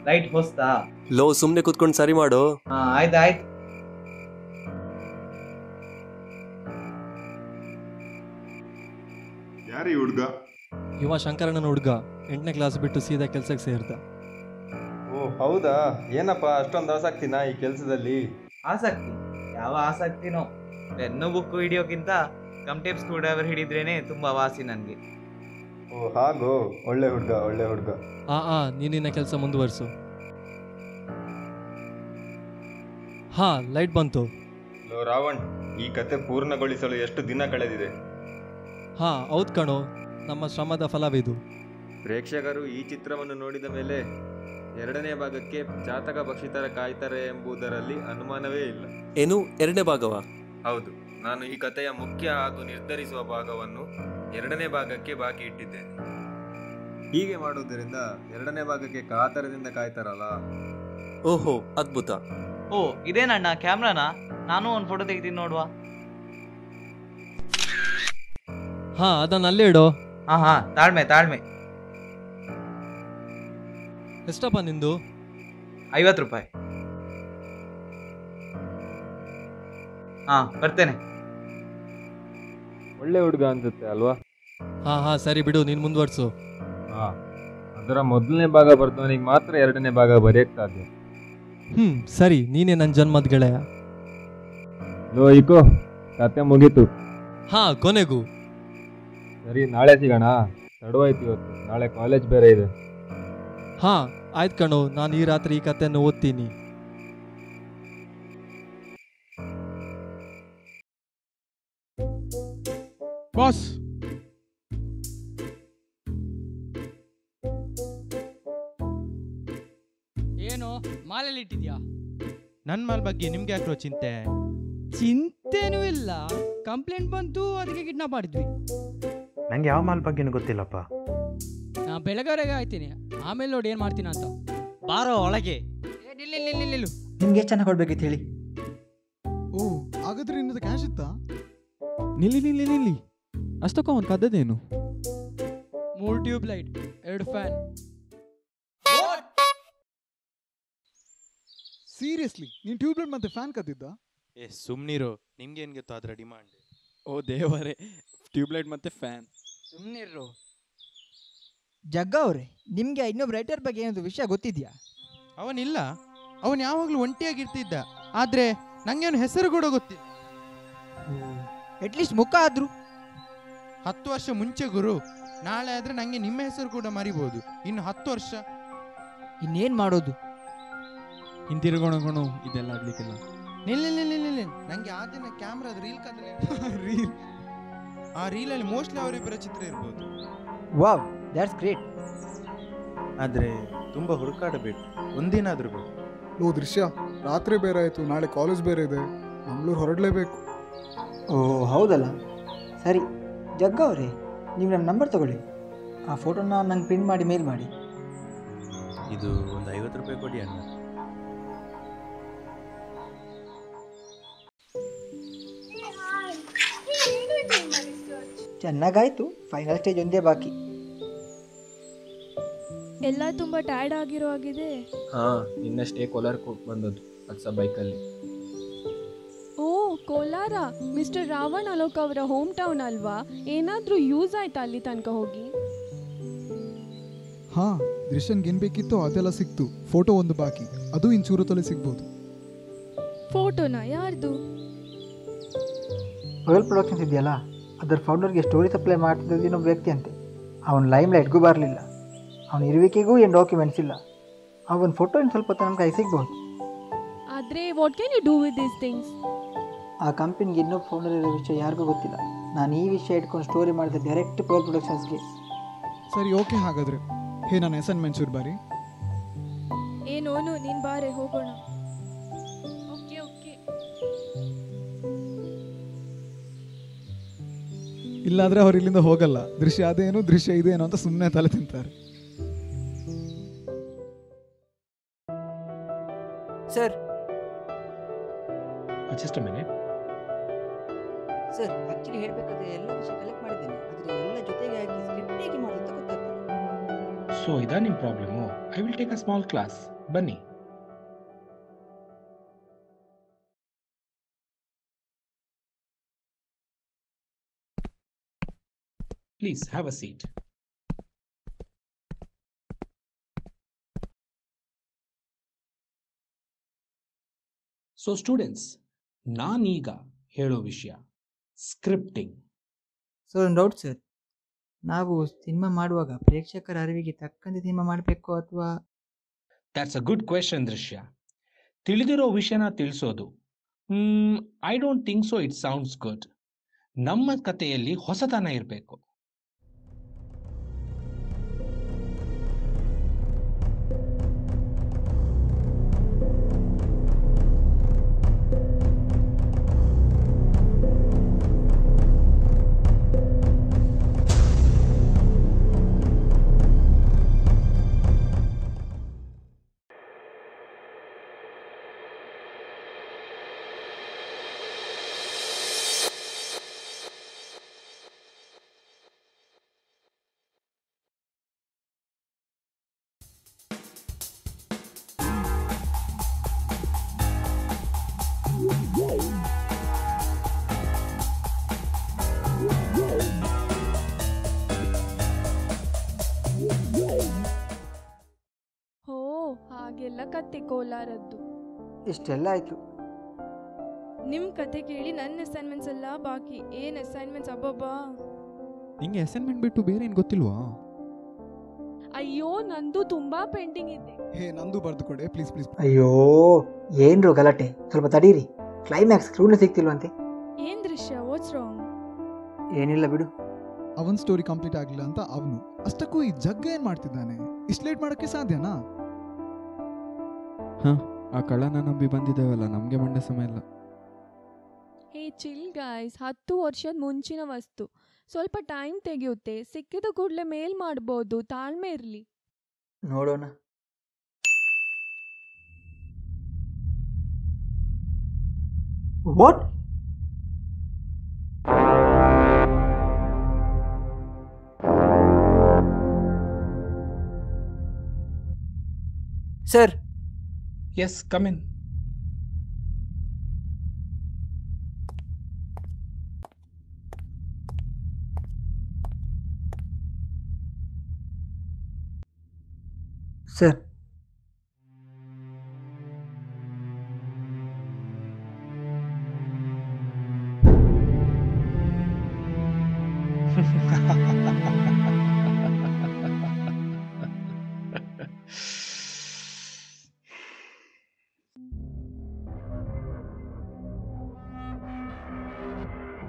ಲೈಟ್ ಹೊಸ್ತಾ? ಲೋ, ಸುಮ್ನೆ ಕುತ್ಕೊಂಡು ಸರಿ ಮಾಡು. ಆಯ್ತು. ಯಾರೀ ಹುಡ್ಗ? ಇವ ಶಂಕರಣ್ಣನ ಹುಡ್ಗ. 8ನೇ ಕ್ಲಾಸ್ ಬಿಟ್ಟು ಸೀದಾ ಕೆಲ್ಸಕ್ಕೆ ಸೇರ್ದ. ಓ ಹೌದಾ? ಏನಪ್ಪ ಅಷ್ಟೊಂದು ಆಸಕ್ತಿನಾ ಈ ಕೆಲಸದಲ್ಲಿ? ಆಸಕ್ತಿ? ಯಾವ ಆಸಕ್ತಿನೋ. ಪೆನ್ನು ಬುಕ್ ಹಿಡಿಯೋಕ್ಕಿಂತ ಕಮ್ಟೇಪ್ ಸ್ಕ್ರೂ ಡ್ರೈವರ್ ಹಿಡಿದ್ರೇನೆ ತುಂಬಾ ವಾಸಿ ನನಗೆ. ಓ ಹಾಗೋ, ಒಳ್ಳೆ ಹುಡ್ಗ. ನೀನಿನ್ನ ಕೆಲಸ ಮುಂದುವರಿಸು. ಲೈಟ್ ಬಂತು. ಲೋ ರಾವಣ್, ಈ ಕತೆ ಪೂರ್ಣಗೊಳಿಸಲು ಎಷ್ಟು ದಿನ ಕಳೆದಿದೆ? ಹೌದು ಕಣೋ, ನಮ್ಮ ಶ್ರಮದ ಫಲವಿದು. ಪ್ರೇಕ್ಷಕರು ಈ ಚಿತ್ರವನ್ನು ನೋಡಿದ ಮೇಲೆ 2ನೇ ಭಾಗಕ್ಕೆ ಜಾತಕ ಭಕ್ಷಿತರ ಕಾಯ್ತಾರೆ ಎಂಬುದರಲ್ಲಿ ಅನುಮಾನವೇ ಇಲ್ಲ. ಏನು 2ನೇ ಭಾಗವಾ? ಹೌದು, ನಾನು ಈ ಕಥೆಯ ಮುಖ್ಯ ಹಾಗೂ ನಿರ್ಧರಿಸುವ ಭಾಗವನ್ನು 2ನೇ ಭಾಗಕ್ಕೆ ಬಾಕಿ ಇಟ್ಟಿದ್ದೇನೆ. ಹೀಗೆ ಮಾಡುವುದರಿಂದ 2ನೇ ಭಾಗಕ್ಕೆ ಕಾತರದಿಂದ ಕಾಯ್ತಾರಲ್ಲ. ಓಹೋ, ಅದ್ಭುತ. ಓ, ಇದೇನಣ್ಣ ಕ್ಯಾಮ್ರಾನಾ? ನಾನು ಒಂದು ಫೋಟೋ ತೆಗಿತೀನಿ ನೋಡುವ. ಅದನ್ನ ಅಲ್ಲೇ ಇಡೋ. ತಾಳ್ಮೆ. ಎಷ್ಟಪ್ಪ ನಿಂದು? 50 ರೂಪಾಯಿ. ಬರ್ತೇನೆ. ಒಳ್ಳೆ ಹುಡುಗ ಅನ್ಸುತ್ತೆ ಅಲ್ವಾ? ಸರಿ ಬಿಡು, ನೀನು ಮುಂದುವರ್ಸು. ಅದರ ಮೊದಲನೇ ಭಾಗ ಬರ್ತವನಿಗೆ ಮಾತ್ರ 2ನೇ ಭಾಗ ಬರೆಯಕ್ಕೆ ಸಾಧ್ಯ. ಸರಿ, ನೀನೇ ನನ್ನ ಜನ್ಮದ ಗೆಳೆಯ. ಲೋಯಿಕೋ, ಕತೆ ಮುಗೀತು. ಕೊನೆಗೂ. ಸರಿ, ನಾಳೆ ಸಿಗೋಣ. ತಡವಾಯ್ತು ಇವತ್ತು, ನಾಳೆ ಕಾಲೇಜ್ ಬೇರೆ ಇದೆ. ಆಯ್ತು ಕಣೋ, ನಾನು ಈ ರಾತ್ರಿ ಈ ಕತೆಯನ್ನು ಓದ್ತೀನಿ. ಬಾಸ್, ಏನು ಮಾಲಲ್ಲಿ ಇಟ್ಟಿದ್ಯಾ? ನನ್ನ ಮಾಲ್ ಬಗ್ಗೆ ನಿಮ್ಗೆ ಯಾಕ್ರೋ ಚಿಂತೆ? ಚಿಂತೆನೂ ಇಲ್ಲ, ಕಂಪ್ಲೇಂಟ್ ಬಂತು, ಅದಕ್ಕೆ ಕಿಡ್ನಾಪ್ ಮಾಡಿದ್ವಿ. ನಂಗೆ ಯಾವ ಮಾಲ್ ಬಗ್ಗೆನೂ ಗೊತ್ತಿಲ್ಲಪ್ಪ. ನಾ ಬೆಳಗಾರೆಗೆ ಆಯ್ತೀನಿ, ಆಮೇಲೆ ನೋಡಿ ಏನು ಮಾಡ್ತೀನಿ ಅಂತ. ಬಾರೋ ಒಳಗೆ. ನಿಲ್ಲು. ನಿಮ್ಗೆ ಎಷ್ಟು ಚೆನ್ನಾಗಿ ಕೊಡ್ಬೇಕಿತ್ತು ಹೇಳಿ. ಓ, ಹಾಗಾದ್ರೆ ಇನ್ನದ ಕ್ಯಾಶ್ ಇತ್ತಾ? ನಿಲ್ಲಿ. ಅಷ್ಟಕ್ಕ ಒಂದು ಕದ್ದದೇನು? 3 ಟ್ಯೂಬ್ ಲೈಟ್, 2 ಫ್ಯಾನ್. ಸೀರಿಯಸ್ಲಿ, ನೀನು ಟ್ಯೂಬ್ಲೈಟ್ ಮತ್ತೆ ಫ್ಯಾನ್ ಕದ್ದಿದ್ದ? ಸುಮ್ನಿರು, ನಿಮ್ಗೆ ಏನು ಗೊತ್ತು ಅದರ ಡಿಮಾಂಡ್? ಓ ದೇವರೇ, ಟ್ಯೂಬ್ಲೈಟ್ ಮತ್ತೆ ಫ್ಯಾನ್. ಸುಮ್ಮನಿರು. ಜಗ್ಗ ಅವರೇ, ನಿಮಗೆ ಇನ್ನೊಬ್ಬ ರೈಟರ್ ಬಗ್ಗೆ ಏನಾದ್ರು ವಿಷಯ ಗೊತ್ತಿದೆಯಾ? ಅವನಿಲ್ಲ, ಅವನು ಯಾವಾಗಲೂ ಒಂಟಿಯಾಗಿರ್ತಿದ್ದ. ಆದರೆ ನನಗೆ ಅವನ ಹೆಸರು ಕೂಡ ಗೊತ್ತಿಲ್ಲ. ಅಟ್ಲೀಸ್ಟ್ ಮುಖ ಆದ್ರು. 10 ವರ್ಷ ಮುಂಚೆ ಗುರು. ನಾಳೆ ಆದರೆ ನನಗೆ ನಿಮ್ಮ ಹೆಸರು ಕೂಡ ಮರಿಬೋದು. ಇನ್ನು 10 ವರ್ಷ ಇನ್ನೇನು ಮಾಡೋದು? ಹಿಂತಿರುಗೋಣ ಇದೆಲ್ಲ ಆಗ್ಲಿಕ್ಕಿಲ್ಲ. ನಿಲ್ಲ ನನಗೆ ಆ ದಿನ ಕ್ಯಾಮ್ರಾದ ರೀಲ್ ಕದ್ರೆ ರೀಲ್, ಆ ರೀಲಲ್ಲಿ ಮೋಸ್ಟ್ಲಿ ಅವರಿಬ್ಬರ ಚಿತ್ರ ಇರ್ಬೋದು. Wow, that's great. ಆದರೆ ತುಂಬ ಹುಡುಕಾಡಬೇಕು, ಒಂದಿನ ಆದ್ರೂ ಬೇಕು. ಲೋ ದೃಶ್ಯ, ರಾತ್ರಿ ಬೇರೆ ಆಯಿತು, ನಾಳೆ ಕಾಲೇಜ್ ಬೇರೆ ಇದೆ, ಮಂಗಳೂರು ಹೊರಡಲೇಬೇಕು. ಓ ಹೌದಲ್ಲ, ಸರಿ. ಜಗ್ಗ ಅವರೇ, ನೀವು ನನ್ನ ನಂಬರ್ ತಗೊಳ್ಳಿ. ಆ ಫೋಟೋನ ನಂಗೆ ಪ್ರಿಂಟ್ ಮಾಡಿ ಮೇಲ್ ಮಾಡಿ. ಇದು ಒಂದು 50 ರೂಪಾಯಿ ಕೊಡಿ ಅಣ್ಣ. ಚೆನ್ನಾಗಾಯ್ತು, ಫೈನಲ್ ಸ್ಟೇಜ್ ಒಂದೇ ಬಾಕಿ. ಎಲ್ಲ ತುಂಬ ಟಯರ್ಡ್ ಆಗಿರೋ ಆಗಿದೆ. ಹಾಂ, ಇನ್ನಷ್ಟೇ ಕೋಲಾರ ಬಂದದ್ದು ಅಕ್ಸ ಬೈಕಲ್ಲಿ. ಓ ಕೋಲಾರ, ಮಿಸ್ಟರ್ ರಾವಣ್ ಅಲೋಕ್ ಅವರ ಹೋಮ್ ಟೌನ್ ಅಲ್ವಾ? ಏನಾದರೂ ಯೂಸ್ ಆಯ್ತಾ ಅಲ್ಲಿ ತನಕ ಹೋಗಿ? ಹಾಂ, ದೃಶ್ಯನ್ಗೆ ಏನು ಬೇಕಿತ್ತೋ ಅದೆಲ್ಲ ಸಿಕ್ತು. ಫೋಟೋ ಒಂದು ಬಾಕಿ, ಅದು ಇನ್ನು ಸೂರತಲ್ಲಿ ಸಿಗ್ಬೋದು. ಫೋಟೋನ ಯಾರ್ದು? ಪರ್ಲ್ ಪ್ರೊಡಕ್ಷನ್ಸ್ ಇದೆಯಲ್ಲ, ಅದರ ಫೌಂಡರ್ಗೆ ಸ್ಟೋರಿ ಸಪ್ಲೈ ಮಾಡ್ತಿದ್ದು ಇನ್ನೊಬ್ಬ ವ್ಯಕ್ತಿ ಅಂತೆ. ಅವನ ಲೈಮ್ ಲೈಟ್ಗೂ ಬರಲಿಲ್ಲ, ಅವನ ಇರುವಿಕೆಗೂ ಏನು ಡಾಕ್ಯುಮೆಂಟ್ಸ್ ಇಲ್ಲ. ಅವನ ಫೋಟೋ ಇನ್ನು ಸ್ವಲ್ಪ ಹೊತ್ತು ನಮ್ಮ ಕೈ ಸಿಗ್ಬೋದು. ಆದರೆ what can you do with these things? ಆ ಕಂಪನಿಗೆ ಇನ್ನೊಬ್ಬ ಫೌಂಡರ್ ಇರೋ ವಿಷಯ ಯಾರಿಗೂ ಗೊತ್ತಿಲ್ಲ. ನಾನು ಈ ವಿಷಯ ಇಟ್ಕೊಂಡು ಸ್ಟೋರಿ ಮಾಡಿದೆ ಡೈರೆಕ್ಟ್ ಪರ್ಲ್ ಪ್ರೊಡಕ್ಷನ್ಸ್ಗೆ. ಸರಿ, ಓಕೆ. ಹಾಗಾದರೆ ಹೇ, ನಾನು ಅಸೈನ್ಮೆಂಟ್ ಶುರು ಬಾರಿ. ಏನೋನು ನೀನು ಬಾರೆ ಹೋಗೋಣ. ಓಕೆ. ಇಲ್ಲಾಂದರೆ ಅವ್ರು ಇಲ್ಲಿಂದ ಹೋಗಲ್ಲ. ದೃಶ್ಯ ಅದೇನು, ದೃಶ್ಯ ಇದೇನು ಅಂತ ಸುಮ್ಮನೆ ತಲೆ ತಿಂತಾರೆ. Sir just a minute. Sir, actually ಹೇಳಬೇಕಾದ್ರೆ ಎಲ್ಲ ವಿಷಯ ಕಲೆಕ್ಟ್ ಮಾಡಿದ್ದೇನೆ, ಆದರೆ ಎಲ್ಲ ಜೊತೆಗೆ ಹಾಕಿ ಸ್ಕ್ರಿಪ್ಟ್ ಹೇಗೆ ಮಾಡೋದು ಅಂತ ಗೊತ್ತಾಗ್ತದೆ. ಸೊ ಇದಾ ನಿಮ್ಮ problem? I will take a small class. ಬನ್ನಿ. Please have a seat. So students, ನಾನೀಗ ಹೇಳೋ ವಿಷಯ ಸ್ಕ್ರಿಪ್ಟಿಂಗ್. ಸೊ ಒಂದು ಡೌಟ್ ಸರ್, ನಾವು ಸಿನಿಮಾ ಮಾಡುವಾಗ ಪ್ರೇಕ್ಷಕರ ಅರಿವಿಗೆ ತಕ್ಕಂತೆ ಸಿನಿಮಾ ಮಾಡಬೇಕು ಅಥವಾ? That's a good question Drishya. ತಿಳಿದಿರೋ ವಿಷಯನ ತಿಳಿಸೋದು, I don't think so. It sounds good. ನಮ್ಮ ಕಥೆಯಲ್ಲಿ ಹೊಸತನ ಇರಬೇಕು. ಹೋ, ಹಾಗೆಲ್ಲ ಕತೆ ಕೋಲಾರದ್ದು. ಇಷ್ಟೆಲ್ಲ ಆಯಿತು. ನಿಮ್ಮ ಕತೆ ಕೇಳಿ ನನ್ನ ಅಸೈನ್ಮೆಂಟ್ಸ್ ಎಲ್ಲ ಬಾಕಿ. ಏನು ಅಸೈನ್ಮೆಂಟ್ಸ್ ಅಬ್ಬಬ್ಬಾ! ನಿಂಗೆ ಅಸೈನ್ಮೆಂಟ್ ಬಿಟ್ಟು ಬೇರೆ ಏನು ಗೊತ್ತಿಲ್ವಾ? ಅಯ್ಯೋ, ನಂದು ತುಂಬಾ ಪೆಂಡಿಂಗ್ ಇದೆ. ಹೇ, ನಂದು ಬರೆದು ಕೊಡೆ ಪ್ಲೀಸ್ ಪ್ಲೀಸ್. ಅಯ್ಯೋ, ಏನ್ರು ಗಲಾಟೆ, ಸ್ವಲ್ಪ ತಡೀರಿ. ಕ್ಲೈಮ್ಯಾಕ್ಸ್ ಕ್ರೂನೇ ಸಿಗ್ತಿಲ್ವಂತೆ. ಏನ್ ದೃಶ್ಯ, ವಾಟ್ಸ್ ರಾಂಗ್? ಏನಿಲ್ಲ ಬಿಡು. ಅವನ್ ಸ್ಟೋರಿ ಕಂಪ್ಲೀಟ್ ಆಗಲಿಲ್ಲ ಅಂತ ಅವನು. ಅಷ್ಟಕ್ಕೂ ಈ ಜಗ್ಗ ಏನು ಮಾಡ್ತಿದ್ದಾನೆ? ಇಷ್ಟು ಲೇಟ್ ಮಾಡೋಕ್ಕೆ ಸಾಧ್ಯನಾ? ಹಾಂ, ಆ ಕಳ್ಳನ ನಂಬಿ ಬಂದಿದ್ದೇವಲ್ಲ, ನಮಗೆ ಮಂಡೆ ಸಮಯ ಇಲ್ಲ. ಹೇ ಚಿಲ್ ಗೈಸ್, 10 ವರ್ಷದ ಮುಂಚಿನ ವಸ್ತು, ಸ್ವಲ್ಪ ಟೈಮ್ ತೆಗೆಯುತ್ತೆ. ಸಿಕ್ಕಿದ ಕೂಡಲೇ ಮೇಲ್ ಮಾಡ್ಬೋದು, ತಾಳ್ಮೆ ಇರಲಿ. ನೋಡೋಣ. What? Sir. Yes, come in. Sir.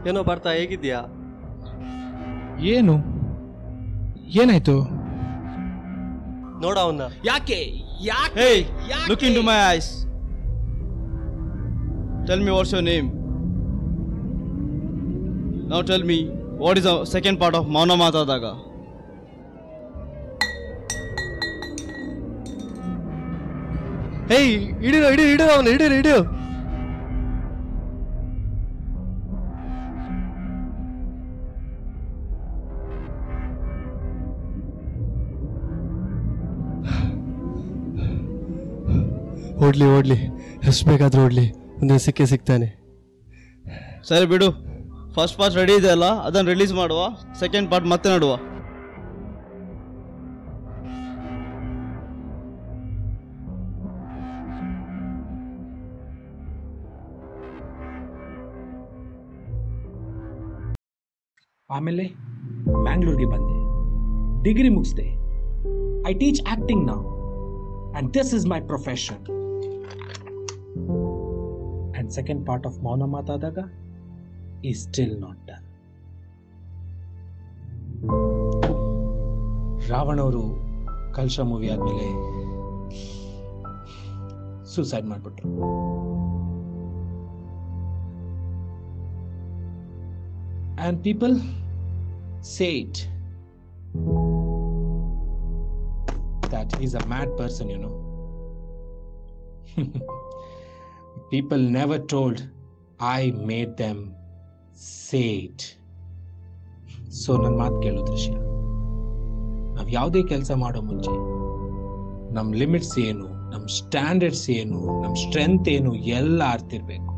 ಏನೋ ಬರ್ತಾ, ಹೇಗಿದ್ಯಾ? ಏನು ಏನಾಯ್ತು? ನೋಡ ಅವನ್ನ. ಯಾಕೆ? Hey, look into my eyes. Tell me what's your name. Now tell me what is the second part of Mauna Matadaga. Hey, ಹಿಡಿದು ಅವನು, ಹಿಡಿದು. ಓಡ್ಲಿ ಎಷ್ಟು ಬೇಕಾದ್ರೂ ಓಡ್ಲಿ, ಒಂದೇ ಸಿಗ್ತಾನೆ. ಸರಿ ಬಿಡು, ಫಸ್ಟ್ ಪಾರ್ಟ್ ರೆಡಿ ಇದೆ ಅಲ್ಲ, ಅದನ್ನು ರಿಲೀಸ್ ಮಾಡುವ, ಸೆಕೆಂಡ್ ಪಾರ್ಟ್ ಮತ್ತೆ ನಡುವ. ಆಮೇಲೆ ಮ್ಯಾಂಗ್ಳೂರ್ಗೆ ಬಂದೆ, ಡಿಗ್ರಿ ಮುಗಿಸ್ದೆ. I teach acting now and this is my profession. And second part of Mauna Matadaga is still not done. Ravana ಅವರು ಕಲ್ಶ ಮೂವಿ ಆದ್ಮೇಲೆ ಸೂಸೈಡ್ ಮಾಡಿಬಿಟ್ರು. And people say it that he's a mad person, you know. People never told, I made them say it. So ನನ್ನ ಮಾತು ಕೇಳು ದೃಶ್ಯ, ನಾವು ಯಾವುದೇ ಕೆಲಸ ಮಾಡೋ ಮುಂಚೆ ನಮ್ಮ ಲಿಮಿಟ್ಸ್ ಏನು, ನಮ್ಮ ಸ್ಟ್ಯಾಂಡರ್ಡ್ಸ್ ಏನು, ನಮ್ಮ ಸ್ಟ್ರೆಂತ್ ಏನು ಎಲ್ಲ ಅರ್ತಿರ್ಬೇಕು.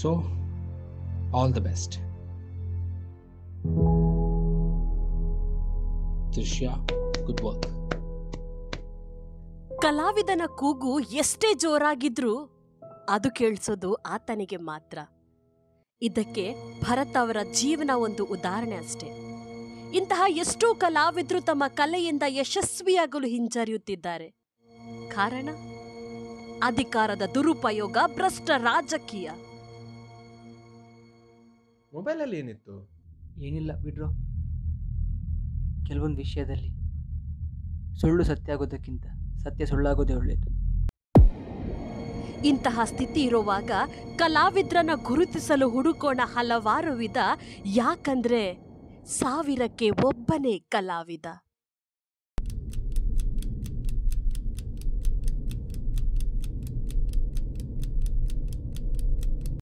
ಸೊ ಆಲ್ ದ ಬೆಸ್ಟ್ ದೃಶ್ಯ, ಗುಡ್ ವರ್ಕ್. ಕಲಾವಿದನ ಕೂಗು ಎಷ್ಟೇ ಜೋರಾಗಿದ್ರೂ ಅದು ಕೇಳಿಸೋದು ಆತನಿಗೆ ಮಾತ್ರ. ಇದಕ್ಕೆ ಭರತ್ ಅವರ ಜೀವನ ಒಂದು ಉದಾಹರಣೆ ಅಷ್ಟೇ. ಇಂತಹ ಎಷ್ಟೋ ಕಲಾವಿದರು ತಮ್ಮ ಕಲೆಯಿಂದ ಯಶಸ್ವಿಯಾಗಲು ಹಿಂಜರಿಯುತ್ತಿದ್ದಾರೆ. ಕಾರಣ ಅಧಿಕಾರದ ದುರುಪಯೋಗ, ಭ್ರಷ್ಟ ರಾಜಕೀಯ. ಮೊಬೈಲಲ್ಲಿ ಏನಿತ್ತು? ಏನಿಲ್ಲ ಬಿಡ್ರೋ. ಕೆಲವೊಂದು ವಿಷಯದಲ್ಲಿ ಸುಳ್ಳು ಸತ್ಯ ಆಗೋದಕ್ಕಿಂತ ಸತ್ಯ ಸುಳ್ಳಾಗೋದೇ ಒಳ್ಳೆಯದು. ಇಂತಹ ಸ್ಥಿತಿ ಇರುವಾಗ ಕಲಾವಿದ್ರನ್ನ ಗುರುತಿಸಲು ಹುಡುಕೋಣ ಹಲವಾರು ವಿಧ. ಯಾಕಂದ್ರೆ 1000ಕ್ಕೆ ಒಬ್ಬನೇ ಕಲಾವಿದ.